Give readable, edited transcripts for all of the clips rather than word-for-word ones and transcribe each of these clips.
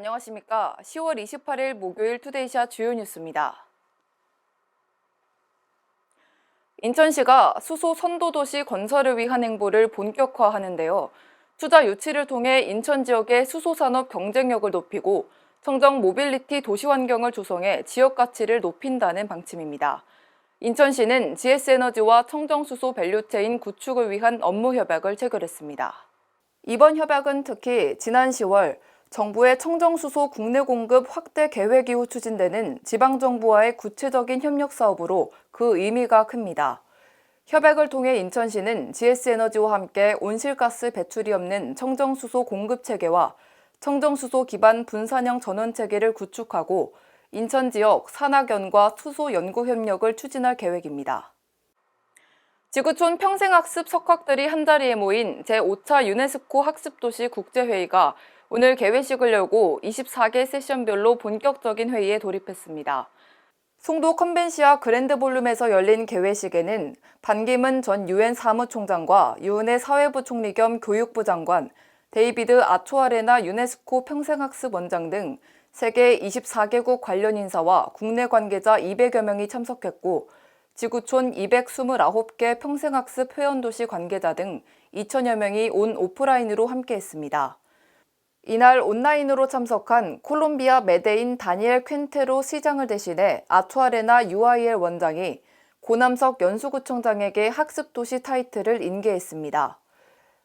안녕하십니까. 10월 28일 목요일 투데이샷 주요 뉴스입니다. 인천시가 수소 선도도시 건설을 위한 행보를 본격화하는데요. 투자 유치를 통해 인천 지역의 수소산업 경쟁력을 높이고 청정 모빌리티 도시 환경을 조성해 지역 가치를 높인다는 방침입니다. 인천시는 GS에너지와 청정수소 밸류체인 구축을 위한 업무 협약을 체결했습니다. 이번 협약은 특히 지난 10월 정부의 청정수소 국내 공급 확대 계획 이후 추진되는 지방정부와의 구체적인 협력 사업으로 그 의미가 큽니다. 협약을 통해 인천시는 GS에너지와 함께 온실가스 배출이 없는 청정수소 공급 체계와 청정수소 기반 분산형 전원 체계를 구축하고 인천 지역 산학연과 수소 연구 협력을 추진할 계획입니다. 지구촌 평생학습 석학들이 한자리에 모인 제5차 유네스코 학습도시 국제회의가 오늘 개회식을 열고 24개 세션별로 본격적인 회의에 돌입했습니다. 송도 컨벤시아 그랜드 볼룸에서 열린 개회식에는 반기문 전 유엔 사무총장과 유은혜 사회부 총리 겸 교육부 장관, 데이비드 아초아레나 유네스코 평생학습 원장 등 세계 24개국 관련 인사와 국내 관계자 200여 명이 참석했고 지구촌 229개 평생학습 회원도시 관계자 등 2천여 명이 온 오프라인으로 함께했습니다. 이날 온라인으로 참석한 콜롬비아 메데인 다니엘 퀸테로 시장을 대신해 아투아레나 UIL 원장이 고남석 연수구청장에게 학습도시 타이틀을 인계했습니다.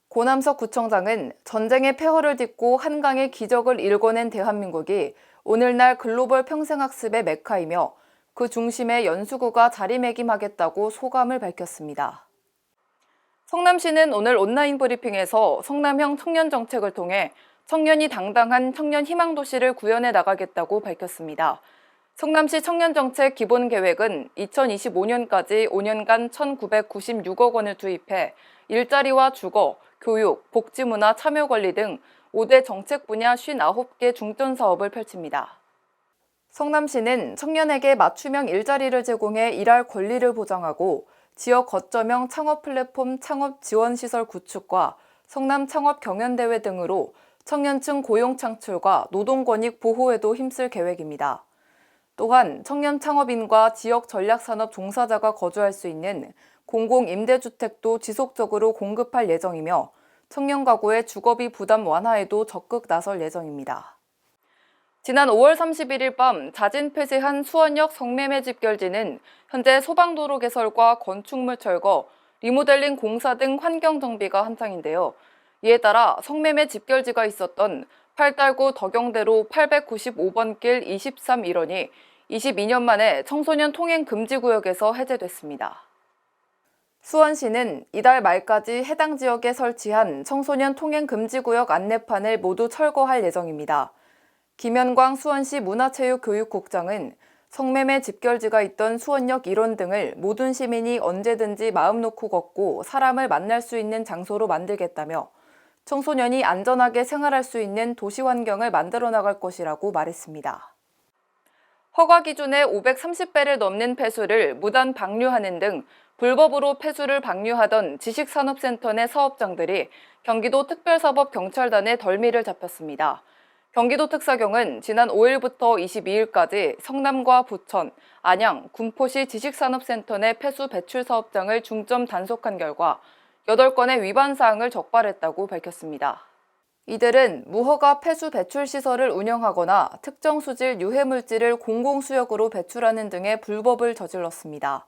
고남석 구청장은 전쟁의 폐허를 딛고 한강의 기적을 일궈낸 대한민국이 오늘날 글로벌 평생학습의 메카이며 그 중심에 연수구가 자리매김하겠다고 소감을 밝혔습니다. 성남시는 오늘 온라인 브리핑에서 성남형 청년 정책을 통해 청년이 당당한 청년 희망도시를 구현해 나가겠다고 밝혔습니다. 성남시 청년정책 기본계획은 2025년까지 5년간 1,996억 원을 투입해 일자리와 주거, 교육, 복지문화 참여관리 등 5대 정책 분야 59개 중점 사업을 펼칩니다. 성남시는 청년에게 맞춤형 일자리를 제공해 일할 권리를 보장하고 지역 거점형 창업 플랫폼 창업 지원시설 구축과 성남 창업 경연대회 등으로 청년층 고용 창출과 노동권익 보호에도 힘쓸 계획입니다. 또한 청년 창업인과 지역 전략산업 종사자가 거주할 수 있는 공공임대주택도 지속적으로 공급할 예정이며 청년 가구의 주거비 부담 완화에도 적극 나설 예정입니다. 지난 5월 31일 밤 자진 폐쇄한 수원역 성매매 집결지는 현재 소방도로 개설과 건축물 철거, 리모델링 공사 등 환경 정비가 한창인데요. 이에 따라 성매매 집결지가 있었던 팔달구 덕영대로 895번 길 23일원이 22년 만에 청소년 통행 금지 구역에서 해제됐습니다. 수원시는 이달 말까지 해당 지역에 설치한 청소년 통행 금지 구역 안내판을 모두 철거할 예정입니다. 김현광 수원시 문화체육교육국장은 성매매 집결지가 있던 수원역 1원 등을 모든 시민이 언제든지 마음 놓고 걷고 사람을 만날 수 있는 장소로 만들겠다며 청소년이 안전하게 생활할 수 있는 도시 환경을 만들어 나갈 것이라고 말했습니다. 허가 기준의 530배를 넘는 폐수를 무단 방류하는 등 불법으로 폐수를 방류하던 지식산업센터 내 사업장들이 경기도 특별사법경찰단의 덜미를 잡혔습니다. 경기도 특사경은 지난 5일부터 22일까지 성남과 부천, 안양, 군포시 지식산업센터 내 폐수 배출 사업장을 중점 단속한 결과 8건의 위반 사항을 적발했다고 밝혔습니다. 이들은 무허가 폐수 배출 시설을 운영하거나 특정 수질 유해물질을 공공수역으로 배출하는 등의 불법을 저질렀습니다.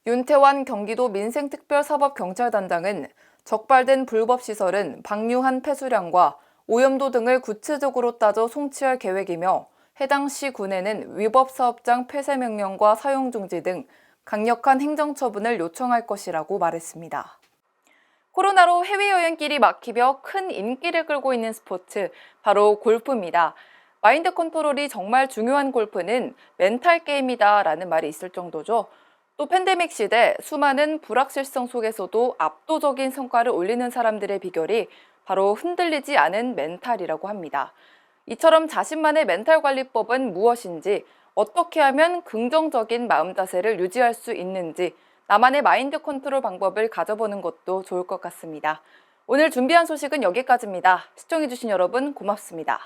윤태환 경기도 민생특별사법경찰단장은 적발된 불법 시설은 방류한 폐수량과 오염도 등을 구체적으로 따져 송치할 계획이며 해당 시군에는 위법 사업장 폐쇄 명령과 사용 중지 등 강력한 행정처분을 요청할 것이라고 말했습니다. 코로나로 해외여행길이 막히며 큰 인기를 끌고 있는 스포츠, 바로 골프입니다. 마인드 컨트롤이 정말 중요한 골프는 멘탈 게임이다라는 말이 있을 정도죠. 또 팬데믹 시대 수많은 불확실성 속에서도 압도적인 성과를 올리는 사람들의 비결이 바로 흔들리지 않은 멘탈이라고 합니다. 이처럼 자신만의 멘탈 관리법은 무엇인지, 어떻게 하면 긍정적인 마음 자세를 유지할 수 있는지, 나만의 마인드 컨트롤 방법을 가져보는 것도 좋을 것 같습니다. 오늘 준비한 소식은 여기까지입니다. 시청해주신 여러분 고맙습니다.